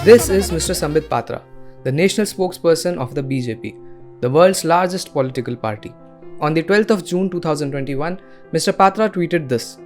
This is Mr. Sambit Patra, the national spokesperson of the BJP, the world's largest political party. On the 12th of June 2021, Mr. Patra tweeted this: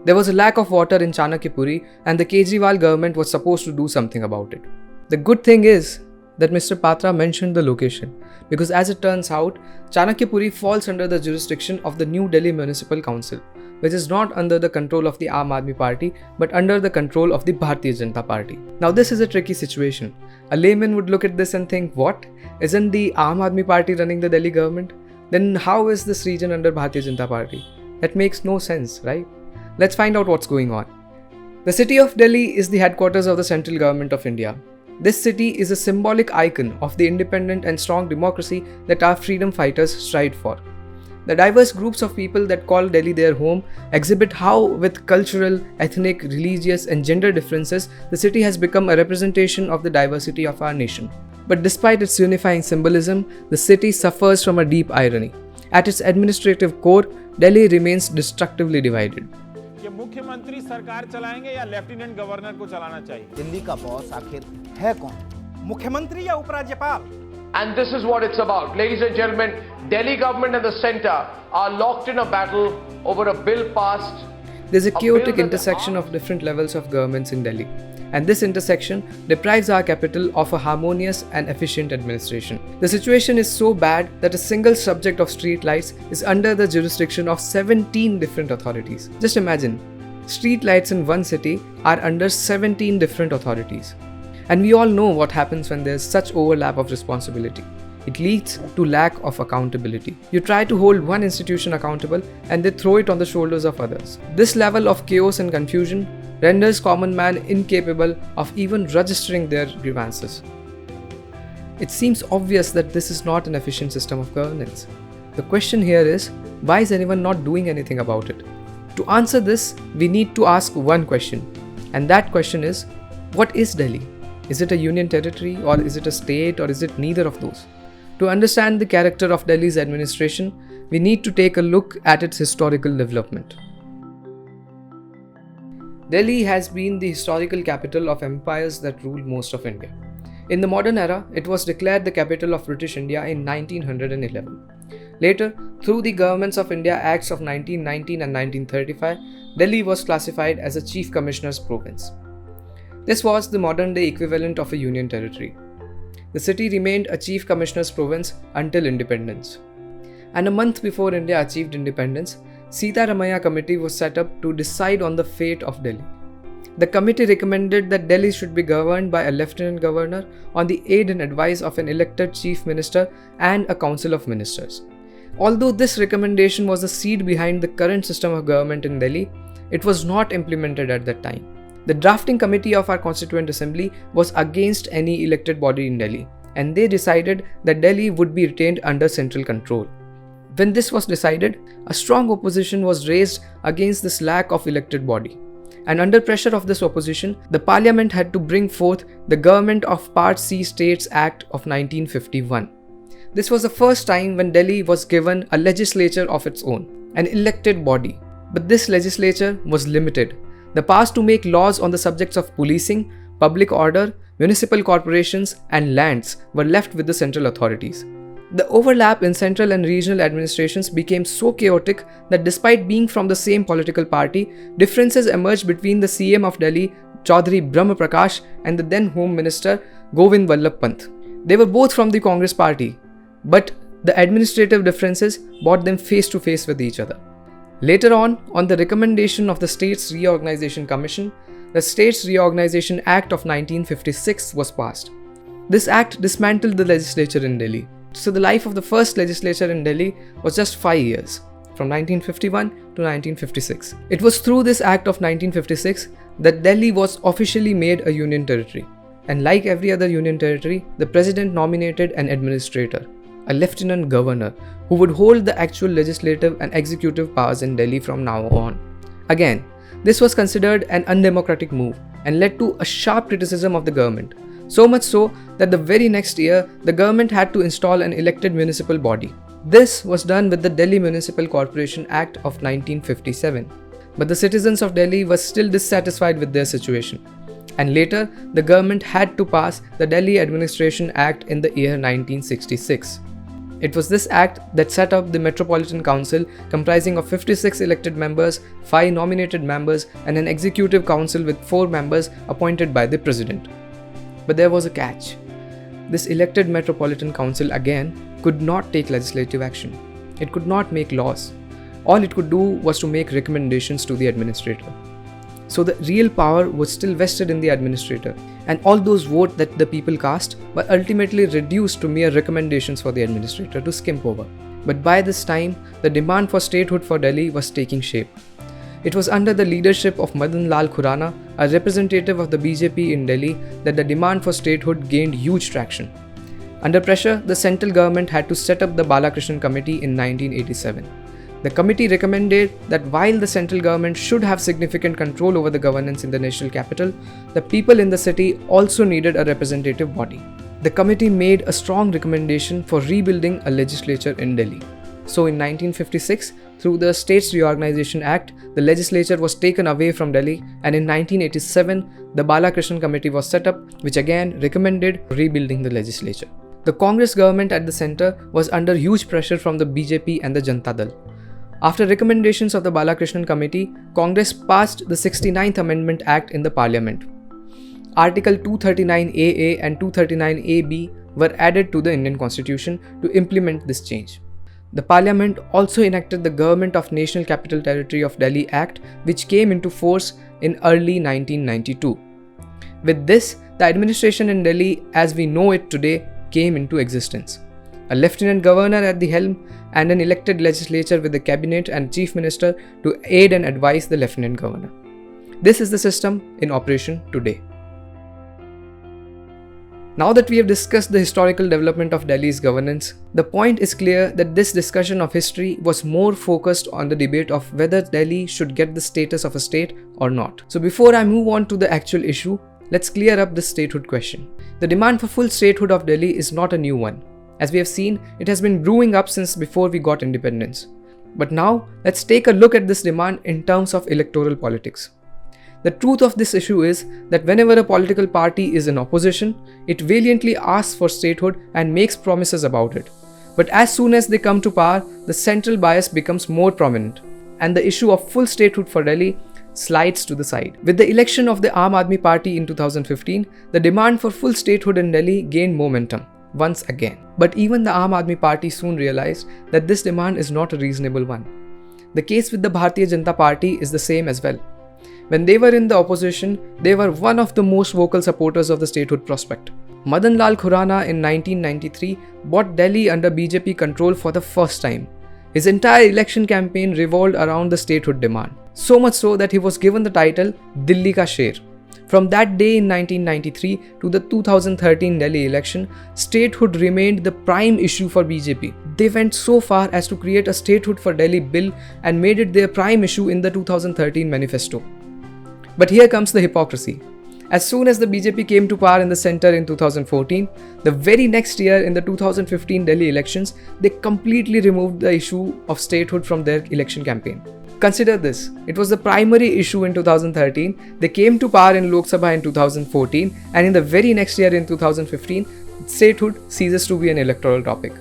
"There was a lack of water in Chanakyapuri and the Kejriwal government was supposed to do something about it." The good thing is that Mr. Patra mentioned the location, because as it turns out, Chanakyapuri falls under the jurisdiction of the New Delhi Municipal Council, which is not under the control of the Aam Aadmi Party but under the control of the Bharatiya Janata Party. Now this is a tricky situation. A layman would look at this and think, what? Isn't the Aam Aadmi Party running the Delhi government? Then how is this region under Bharatiya Janata Party? That makes no sense, right? Let's find out what's going on. The city of Delhi is the headquarters of the central government of India. This city is a symbolic icon of the independent and strong democracy that our freedom fighters strived for. The diverse groups of people that call Delhi their home exhibit how, with cultural, ethnic, religious, and gender differences, the city has become a representation of the diversity of our nation. But despite its unifying symbolism, the city suffers from a deep irony. At its administrative core, Delhi remains destructively divided. मुख्यमंत्री सरकार चलाएंगे या lieutenant governor को चलाना चाहिए? दिल्ली का boss आखिर है कौन? मुख्यमंत्री या उपराज्यपाल? And this is what it's about. Ladies and gentlemen, Delhi government and the centre are locked in a battle over a bill passed. There's a chaotic intersection of different levels of governments in Delhi. And this intersection deprives our capital of a harmonious and efficient administration. The situation is so bad that a single subject of street lights is under the jurisdiction of 17 different authorities. Just imagine, street lights in one city are under 17 different authorities. And we all know what happens when there's such overlap of responsibility. It leads to lack of accountability. You try to hold one institution accountable and they throw it on the shoulders of others. This level of chaos and confusion renders common man incapable of even registering their grievances. It seems obvious that this is not an efficient system of governance. The question here is, why is anyone not doing anything about it? To answer this, we need to ask one question, and that question is, what is Delhi? Is it a union territory, or is it a state, or is it neither of those? To understand the character of Delhi's administration, we need to take a look at its historical development. Delhi has been the historical capital of empires that ruled most of India. In the modern era, it was declared the capital of British India in 1911. Later, through the Governments of India Acts of 1919 and 1935, Delhi was classified as a Chief Commissioner's province. This was the modern-day equivalent of a union territory. The city remained a Chief Commissioner's province until independence. And a month before India achieved independence, Sita Ramaiah Committee was set up to decide on the fate of Delhi. The committee recommended that Delhi should be governed by a lieutenant governor on the aid and advice of an elected chief minister and a council of ministers. Although this recommendation was the seed behind the current system of government in Delhi, it was not implemented at that time. The drafting committee of our Constituent Assembly was against any elected body in Delhi, and they decided that Delhi would be retained under central control. When this was decided, a strong opposition was raised against this lack of elected body. And under pressure of this opposition, the parliament had to bring forth the Government of Part C States Act of 1951. This was the first time when Delhi was given a legislature of its own, an elected body. But this legislature was limited. The powers to make laws on the subjects of policing, public order, municipal corporations, and lands were left with the central authorities. The overlap in central and regional administrations became so chaotic that despite being from the same political party, differences emerged between the CM of Delhi, Chaudhry Brahma Prakash, and the then Home Minister, Govind Vallabh Pant. They were both from the Congress party, but the administrative differences brought them face to face with each other. Later on the recommendation of the States Reorganization Commission, the States Reorganization Act of 1956 was passed. This act dismantled the legislature in Delhi. So the life of the first legislature in Delhi was just 5 years, from 1951 to 1956. It was through this act of 1956 that Delhi was officially made a union territory. And like every other union territory, the president nominated an administrator, a lieutenant governor, who would hold the actual legislative and executive powers in Delhi from now on. Again, this was considered an undemocratic move and led to a sharp criticism of the government. So much so that the very next year, the government had to install an elected municipal body. This was done with the Delhi Municipal Corporation Act of 1957. But the citizens of Delhi were still dissatisfied with their situation. and later the government had to pass the Delhi Administration Act in the year 1966. It was this act that set up the Metropolitan Council comprising of 56 elected members, 5 nominated members and an executive council with 4 members appointed by the president. But there was a catch. This elected Metropolitan Council again could not take legislative action. It could not make laws. All it could do was to make recommendations to the administrator. So the real power was still vested in the administrator, and all those votes that the people cast were ultimately reduced to mere recommendations for the administrator to skimp over. But by this time, the demand for statehood for Delhi was taking shape. It was under the leadership of Madan Lal Khurana, a representative of the BJP in Delhi, that the demand for statehood gained huge traction. Under pressure, the central government had to set up the Balakrishnan Committee in 1987. The committee recommended that while the central government should have significant control over the governance in the national capital, the people in the city also needed a representative body. The committee made a strong recommendation for rebuilding a legislature in Delhi. So in 1956, through the States Reorganization Act, the legislature was taken away from Delhi, and in 1987, the Balakrishnan Committee was set up, which again recommended rebuilding the legislature. The Congress government at the centre was under huge pressure from the BJP and the Janata Dal. After recommendations of the Balakrishnan Committee, Congress passed the 69th Amendment Act in the Parliament. Article 239AA and 239AB were added to the Indian Constitution to implement this change. The Parliament also enacted the Government of National Capital Territory of Delhi Act, which came into force in early 1992. With this, the administration in Delhi as we know it today came into existence. A lieutenant governor at the helm and an elected legislature with the cabinet and chief minister to aid and advise the lieutenant governor. This is the system in operation today. Now that we have discussed the historical development of Delhi's governance, the point is clear that this discussion of history was more focused on the debate of whether Delhi should get the status of a state or not. So before I move on to the actual issue, let's clear up this statehood question. The demand for full statehood of Delhi is not a new one. As we have seen, it has been brewing up since before we got independence. But now, let's take a look at this demand in terms of electoral politics. The truth of this issue is that whenever a political party is in opposition, it valiantly asks for statehood and makes promises about it. But as soon as they come to power, the central bias becomes more prominent, and the issue of full statehood for Delhi slides to the side. With the election of the Aam Aadmi Party in 2015, the demand for full statehood in Delhi gained momentum once again. But even the Aam Aadmi Party soon realized that this demand is not a reasonable one. The case with the Bharatiya Janata Party is the same as well. When they were in the opposition, they were one of the most vocal supporters of the statehood prospect. Madan Lal Khurana in 1993 brought Delhi under BJP control for the first time. His entire election campaign revolved around the statehood demand. So much so that he was given the title Dilli Ka Sher. From that day in 1993 to the 2013 Delhi election, statehood remained the prime issue for BJP. They went so far as to create a statehood for Delhi bill and made it their prime issue in the 2013 manifesto. But here comes the hypocrisy. As soon as the BJP came to power in the centre in 2014, the very next year in the 2015 Delhi elections, they completely removed the issue of statehood from their election campaign. Consider this, it was the primary issue in 2013, they came to power in Lok Sabha in 2014, and in the very next year in 2015, statehood ceases to be an electoral topic.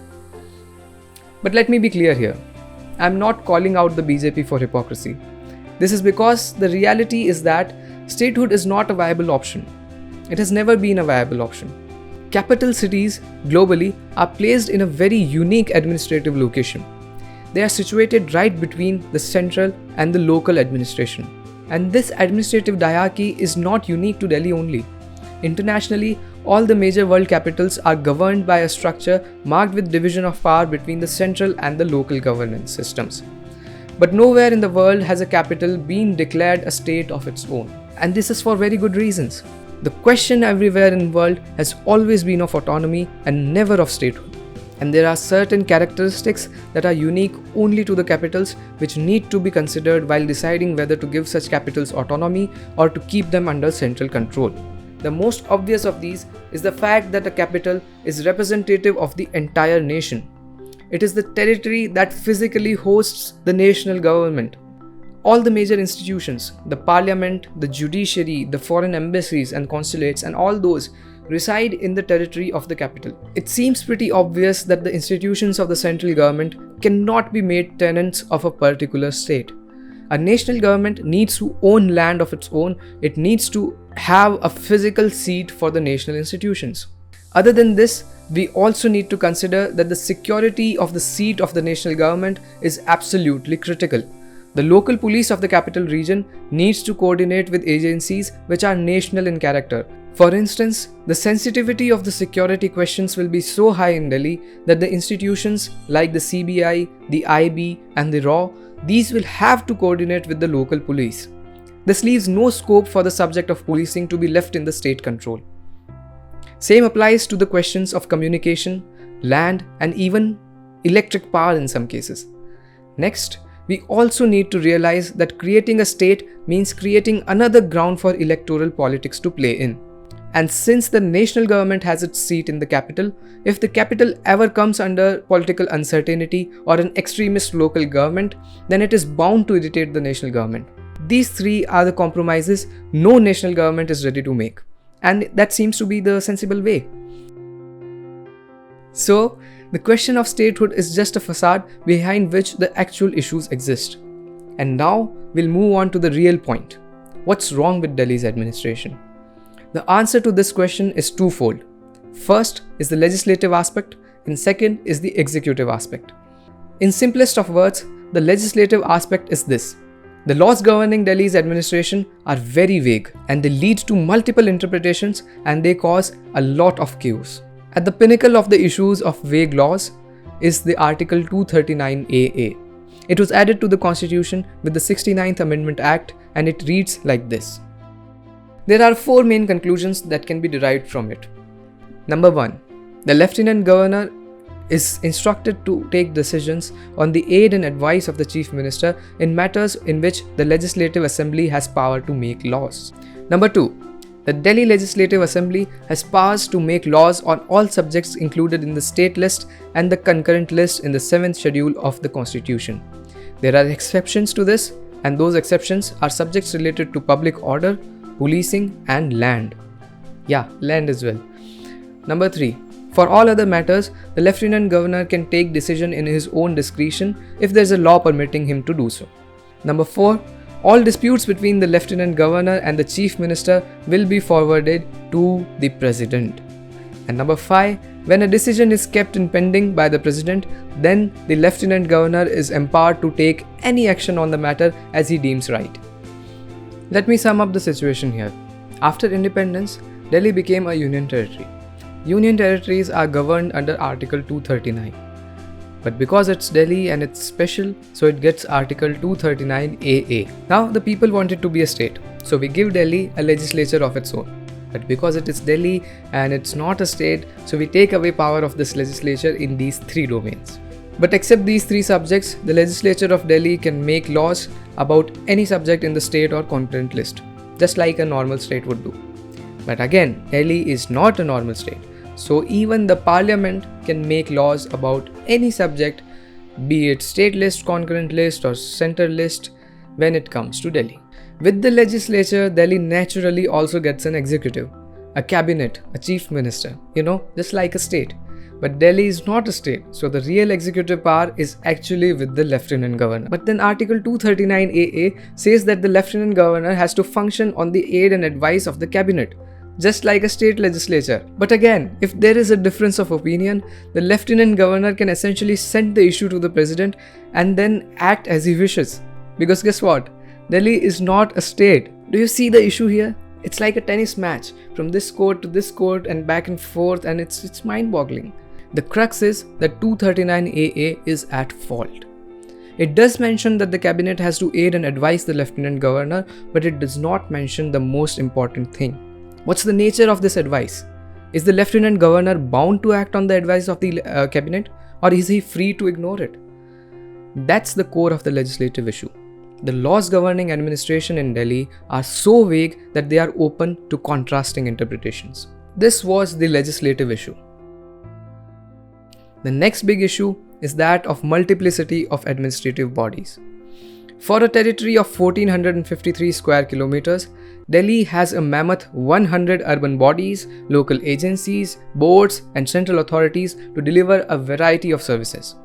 But let me be clear here, I am not calling out the BJP for hypocrisy. This is because the reality is that statehood is not a viable option. It has never been a viable option. Capital cities globally are placed in a very unique administrative location. They are situated right between the central and the local administration. And this administrative diarchy is not unique to Delhi only. Internationally, all the major world capitals are governed by a structure marked with division of power between the central and the local governance systems. But nowhere in the world has a capital been declared a state of its own. And this is for very good reasons. The question everywhere in the world has always been of autonomy and never of statehood. And there are certain characteristics that are unique only to the capitals which need to be considered while deciding whether to give such capitals autonomy or to keep them under central control. The most obvious of these is the fact that a capital is representative of the entire nation. It is the territory that physically hosts the national government. All the major institutions, the parliament, the judiciary, the foreign embassies and consulates, and all those reside in the territory of the capital. It seems pretty obvious that the institutions of the central government cannot be made tenants of a particular state. A national government needs to own land of its own. It needs to have a physical seat for the national institutions. Other than this, we also need to consider that the security of the seat of the national government is absolutely critical. The local police of the capital region needs to coordinate with agencies which are national in character. For instance, the sensitivity of the security questions will be so high in Delhi that the institutions like the CBI, the IB and the RAW, these will have to coordinate with the local police. This leaves no scope for the subject of policing to be left in the state control. Same applies to the questions of communication, land and even electric power in some cases. Next, we also need to realize that creating a state means creating another ground for electoral politics to play in. And since the national government has its seat in the capital, if the capital ever comes under political uncertainty or an extremist local government, then it is bound to irritate the national government. These three are the compromises no national government is ready to make. And that seems to be the sensible way. So, the question of statehood is just a facade behind which the actual issues exist. And now, we'll move on to the real point. What's wrong with Delhi's administration? The answer to this question is twofold. First is the legislative aspect, and second is the executive aspect. In simplest of words, the legislative aspect is this. The laws governing Delhi's administration are very vague and they lead to multiple interpretations and they cause a lot of chaos. At the pinnacle of the issues of vague laws is the Article 239AA. It was added to the Constitution with the 69th Amendment Act and it reads like this. There are four main conclusions that can be derived from it. Number 1. The Lieutenant Governor is instructed to take decisions on the aid and advice of the Chief Minister in matters in which the Legislative Assembly has power to make laws. Number 2. The Delhi Legislative Assembly has powers to make laws on all subjects included in the state list and the concurrent list in the 7th schedule of the Constitution. There are exceptions to this, and those exceptions are subjects related to public order, policing and land. Yeah, land as well. Number 3. For all other matters, the Lieutenant Governor can take decision in his own discretion if there is a law permitting him to do so. Number 4. All disputes between the Lieutenant Governor and the Chief Minister will be forwarded to the President. And number 5. When a decision is kept in pending by the President, then the Lieutenant Governor is empowered to take any action on the matter as he deems right. Let me sum up the situation here. After independence, Delhi became a union territory. Union territories are governed under Article 239. But because it's Delhi and it's special, so it gets Article 239AA. Now the people want it to be a state, so we give Delhi a legislature of its own. But because it is Delhi and it's not a state, so we take away power of this legislature in these three domains. But except these three subjects, the legislature of Delhi can make laws about any subject in the state or concurrent list, just like a normal state would do. But again, Delhi is not a normal state. So even the parliament can make laws about any subject, be it state list, concurrent list or center list when it comes to Delhi. With the legislature, Delhi naturally also gets an executive, a cabinet, a chief minister, just like a state. But Delhi is not a state, so the real executive power is actually with the Lieutenant Governor. But then Article 239AA says that the Lieutenant Governor has to function on the aid and advice of the cabinet, just like a state legislature. But again, if there is a difference of opinion, the Lieutenant Governor can essentially send the issue to the President and then act as he wishes. Because guess what? Delhi is not a state. Do you see the issue here? It's like a tennis match, from this court to this court and back and forth, and it's mind-boggling. The crux is that 239AA is at fault. It does mention that the cabinet has to aid and advise the Lieutenant Governor, but it does not mention the most important thing. What's the nature of this advice? Is the Lieutenant Governor bound to act on the advice of the cabinet, or is he free to ignore it? That's the core of the legislative issue. The laws governing administration in Delhi are so vague that they are open to contrasting interpretations. This was the legislative issue. The next big issue is that of multiplicity of administrative bodies. For a territory of 1453 square kilometers, Delhi has a mammoth 100 urban bodies, local agencies, boards, and central authorities to deliver a variety of services.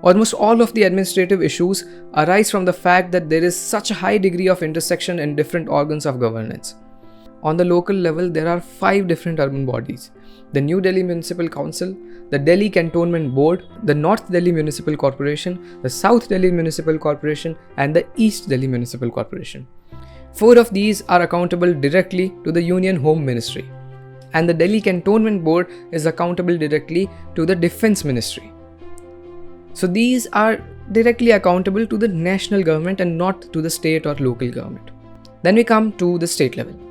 Almost all of the administrative issues arise from the fact that there is such a high degree of intersection in different organs of governance. On the local level, there are 5 different urban bodies: the New Delhi Municipal Council, the Delhi Cantonment Board, the North Delhi Municipal Corporation, the South Delhi Municipal Corporation, and the East Delhi Municipal Corporation. 4 of these are accountable directly to the Union Home Ministry, and the Delhi Cantonment Board is accountable directly to the Defence Ministry. So these are directly accountable to the national government and not to the state or local government. Then we come to the state level.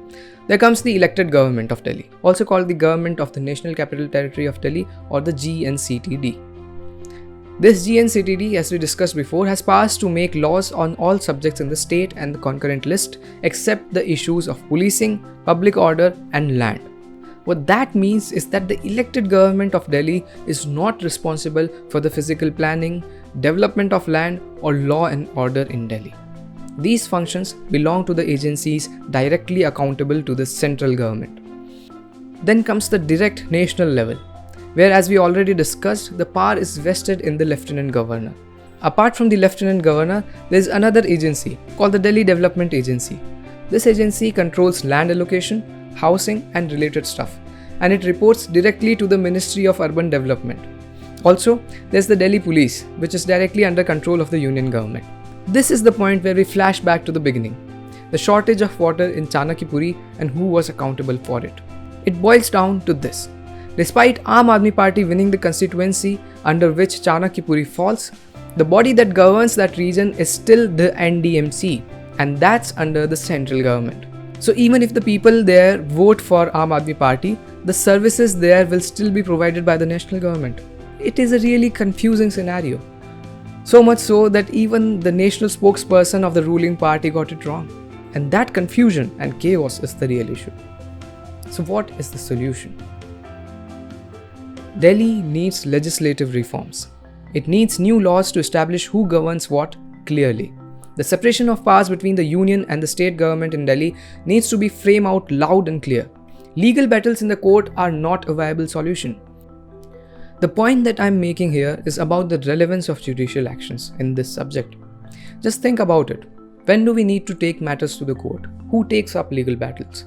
There comes the elected government of Delhi, also called the Government of the National Capital Territory of Delhi, or the GNCTD. This GNCTD, as we discussed before, has powers to make laws on all subjects in the state and the concurrent list except the issues of policing, public order, and land. What that means is that the elected government of Delhi is not responsible for the physical planning, development of land, or law and order in Delhi. These functions belong to the agencies directly accountable to the central government. Then comes the direct national level, where, as we already discussed, the power is vested in the Lieutenant Governor. Apart from the Lieutenant Governor, there is another agency called the Delhi Development Agency. This agency controls land allocation, housing, and related stuff, and it reports directly to the Ministry of Urban Development. Also, there's the Delhi Police, which is directly under control of the Union government. This is the point where we flash back to the beginning, the shortage of water in Chanakyapuri and who was accountable for it. It boils down to this. Despite Aam Aadmi Party winning the constituency under which Chanakyapuri falls, the body that governs that region is still the NDMC, and that's under the central government. So even if the people there vote for Aam Aadmi Party, the services there will still be provided by the national government. It is a really confusing scenario. So much so that even the national spokesperson of the ruling party got it wrong. And that confusion and chaos is the real issue. So what is the solution? Delhi needs legislative reforms. It needs new laws to establish who governs what clearly. The separation of powers between the union and the state government in Delhi needs to be framed out loud and clear. Legal battles in the court are not a viable solution. The point that I'm making here is about the relevance of judicial actions in this subject. Just think about it. When do we need to take matters to the court? Who takes up legal battles?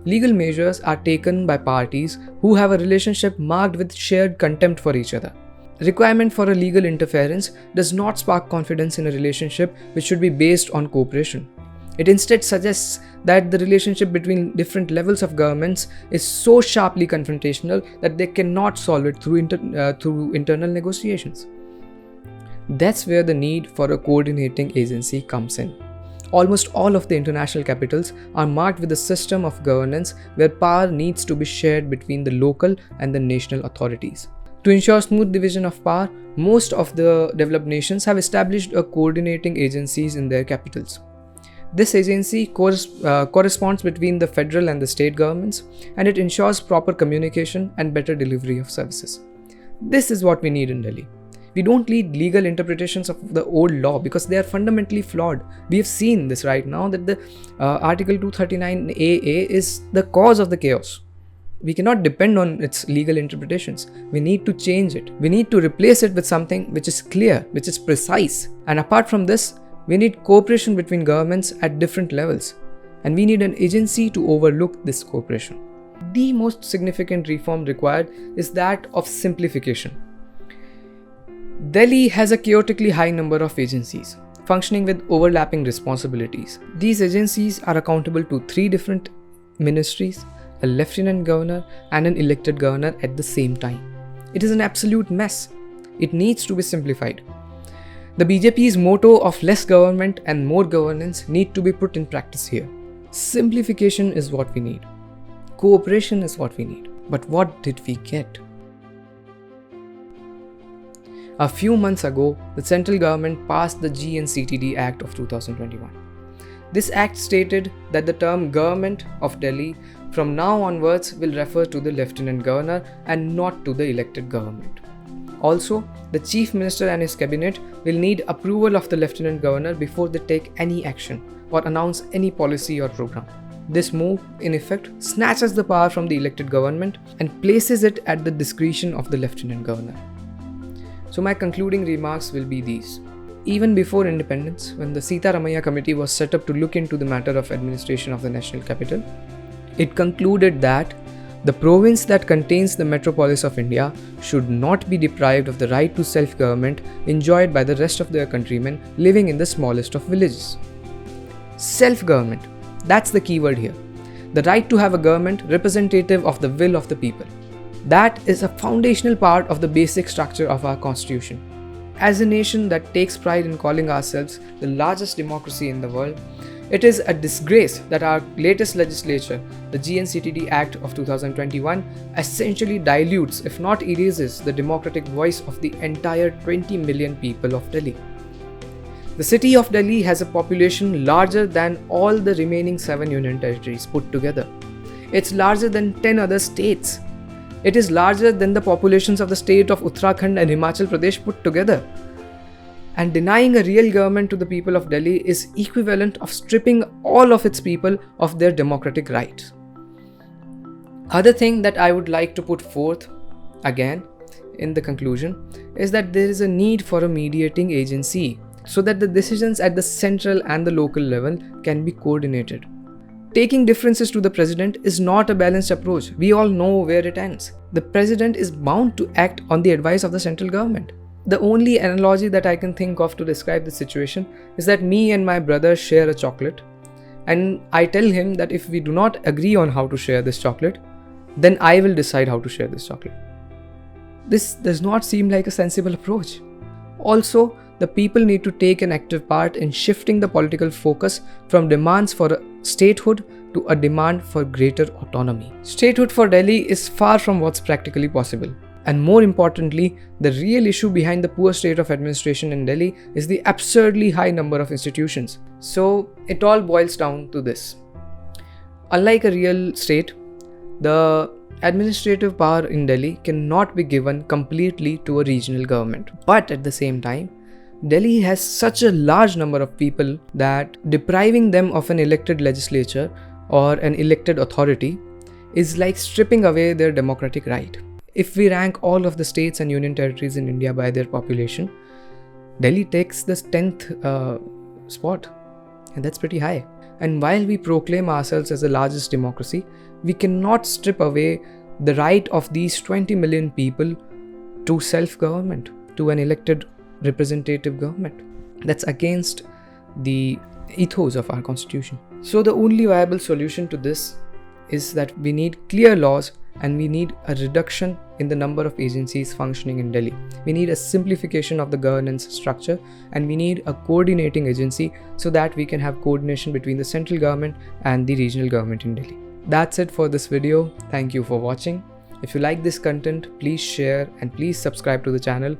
Legal measures are taken by parties who have a relationship marked with shared contempt for each other. Requirement for a legal interference does not spark confidence in a relationship which should be based on cooperation. It instead suggests that the relationship between different levels of governments is so sharply confrontational that they cannot solve it through internal negotiations. That's where the need for a coordinating agency comes in. Almost all of the international capitals are marked with a system of governance where power needs to be shared between the local and the national authorities. To ensure smooth division of power, most of the developed nations have established a coordinating agencies in their capitals. This agency corresponds between the federal and the state governments, and it ensures proper communication and better delivery of services. This is what we need in Delhi. We don't need legal interpretations of the old law because they are fundamentally flawed. We have seen this right now that the Article 239AA is the cause of the chaos. We cannot depend on its legal interpretations. We need to change it. We need to replace it with something which is clear, which is precise. And apart from this, we need cooperation between governments at different levels. And we need an agency to overlook this cooperation. The most significant reform required is that of simplification. Delhi has a chaotically high number of agencies, functioning with overlapping responsibilities. These agencies are accountable to 3 different ministries, a lieutenant governor, and an elected governor at the same time. It is an absolute mess. It needs to be simplified. The BJP's motto of less government and more governance need to be put in practice here. Simplification is what we need. Cooperation is what we need. But what did we get? A few months ago, the central government passed the GNCTD Act of 2021. This act stated that the term Government of Delhi from now onwards will refer to the Lieutenant Governor and not to the elected government. Also, the Chief Minister and his cabinet will need approval of the Lieutenant Governor before they take any action or announce any policy or program. This move, in effect, snatches the power from the elected government and places it at the discretion of the Lieutenant Governor. So my concluding remarks will be these. Even before independence, when the Sita Ramaiah Committee was set up to look into the matter of administration of the national capital, it concluded that the province that contains the metropolis of India should not be deprived of the right to self-government enjoyed by the rest of their countrymen living in the smallest of villages. Self-government, that's the key word here. The right to have a government representative of the will of the people. That is a foundational part of the basic structure of our constitution. As a nation that takes pride in calling ourselves the largest democracy in the world, it is a disgrace that our latest legislature, the GNCTD Act of 2021, essentially dilutes, if not erases, the democratic voice of the entire 20 million people of Delhi. The city of Delhi has a population larger than all the remaining 7 union territories put together. It's larger than 10 other states. It is larger than the populations of the state of Uttarakhand and Himachal Pradesh put together. And denying a real government to the people of Delhi is equivalent of stripping all of its people of their democratic rights. Other thing that I would like to put forth again in the conclusion is that there is a need for a mediating agency so that the decisions at the central and the local level can be coordinated. Taking differences to the president is not a balanced approach. We all know where it ends. The president is bound to act on the advice of the central government. The only analogy that I can think of to describe the situation is that me and my brother share a chocolate, and I tell him that if we do not agree on how to share this chocolate, then I will decide how to share this chocolate. This does not seem like a sensible approach. Also, the people need to take an active part in shifting the political focus from demands for a statehood to a demand for greater autonomy. Statehood for Delhi is far from what's practically possible. And more importantly, the real issue behind the poor state of administration in Delhi is the absurdly high number of institutions. So it all boils down to this. Unlike a real state, the administrative power in Delhi cannot be given completely to a regional government. But at the same time, Delhi has such a large number of people that depriving them of an elected legislature or an elected authority is like stripping away their democratic right. If we rank all of the states and union territories in India by their population, Delhi takes the 10th spot, and that's pretty high. And while we proclaim ourselves as the largest democracy, we cannot strip away the right of these 20 million people to self-government, to an elected representative government. That's against the ethos of our constitution. So the only viable solution to this is that we need clear laws and we need a reduction in the number of agencies functioning in Delhi. We need a simplification of the governance structure, and we need a coordinating agency so that we can have coordination between the central government and the regional government in Delhi. That's it for this video. Thank you for watching. If you like this content, please share and please subscribe to the channel.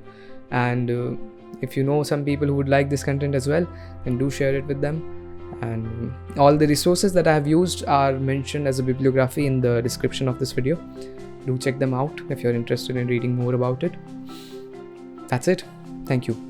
And if you know some people who would like this content as well, then do share it with them. And all the resources that I have used are mentioned as a bibliography in the description of this video. Do check them out if you're interested in reading more about it. That's it. Thank you.